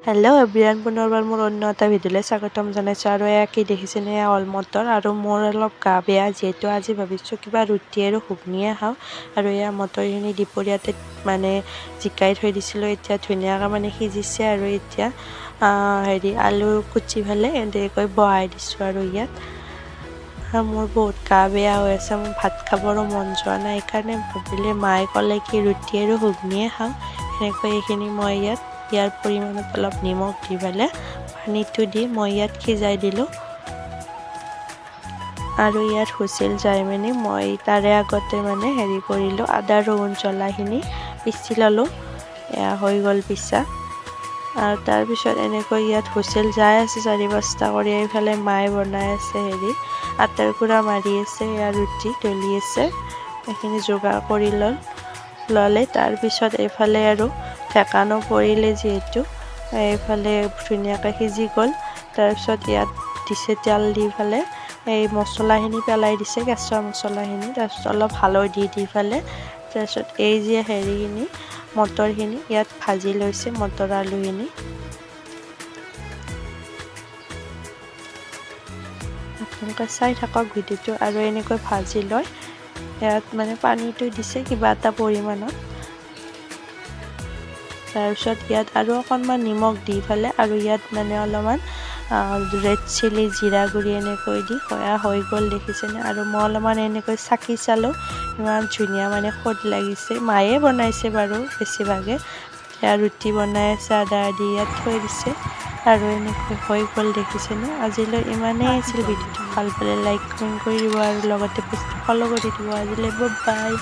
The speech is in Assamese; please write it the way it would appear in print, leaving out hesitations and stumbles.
হেল্ল' এভৰিৱান, পুনৰবাৰ মোৰ অন্য এটা ভিডিঅ'লৈ স্বাগতম জনাইছোঁ। আৰু এয়া কি দেখিছেনে, এয়া অলমটৰ। আৰু মোৰ অলপ গা বেয়া, যিহেতু আজি ভাবিছোঁ কিবা ৰুটি আৰু ঘুগনিয়ে খাওঁ। আৰু এয়া মটৰখিনি দুপৰীয়াতে মানে জিকাই থৈ দিছিলোঁ, এতিয়া ধুনীয়াকৈ মানে সিজিছে। আৰু এতিয়া আলু কুচি পেলাই এনেকৈ বহাই দিছোঁ। আৰু ইয়াত মোৰ বহুত গা বেয়া হৈ আছে, মোৰ ভাত খাবৰো মন যোৱা নাই। সেইকাৰণে ভাবিলে মায়ে ক'লে কি ৰুটি আৰু ঘুগনিয়ে খাওঁ। সেনেকৈ এইখিনি মই ইয়াৰ পৰিমাণত অলপ নিমখ দি পেলাই পানীটো দি মই ইয়াত সিজাই দিলোঁ। আৰু ইয়াত হুইচেল যাই মানে মই তাৰে আগতে মানে কৰিলোঁ, আদা ৰহুন জ্বলাখিনি পিচি ল'লোঁ। এয়া হৈ গ'ল পিছা। আৰু তাৰপিছত এনেকৈ ইয়াত হুইচেল যাই আছে 4-5টা কৰি। এইফালে মায়ে বনাই আছে আটাৰ গুড়া মাৰি আছে, এয়া ৰুটি দলি আছে। এইখিনি যোগাৰ কৰি ল'লে। তাৰপিছত এইফালে আৰু ঢেকানো পৰিলে, যিহেতু এইফালে ধুনীয়াকৈ সিজি গ'ল। তাৰপিছত ইয়াত দিছে তেল দি পেলাই এই মছলাখিনি পেলাই দিছে, কেঁচা মছলাখিনি। তাৰপিছত অলপ হালধি দি পেলাই তাৰপিছত এই যে মটৰখিনি ইয়াত ভাজি লৈছে, মটৰ আলুখিনি। আপোনালোকে চাই থাকক ভিডিঅ'টো। আৰু এনেকৈ ভাজি লয়, ইয়াত মানে পানীটো দিছে কিবা এটা পৰিমাণত। তাৰপিছত ইয়াত আৰু অকণমান নিমখ দি পেলাই আৰু ইয়াত মানে অলপমান ৰেড চিলি, জিৰা গুড়ি এনেকৈ দি হৈ গ'ল, দেখিছেনে। আৰু মই অলপমান এনেকৈ চাকি চালোঁ, ইমান ধুনীয়া মানে সোৱাদ লাগিছে। মায়ে বনাইছে বাৰু বেছিভাগে। এয়া ৰুটি বনাই আছে, আদা দি ইয়াত থৈ দিছে। আৰু এনেকৈ হৈ গ'ল, দেখিছেনে। আজিলৈ ইমানেই আছিল। ভিডিঅ'টো ভাল পালে লাইক কমেণ্ট কৰি দিব, আৰু লগতে পেজটো ফ'ল' কৰি দিব। আজিলৈ বাই।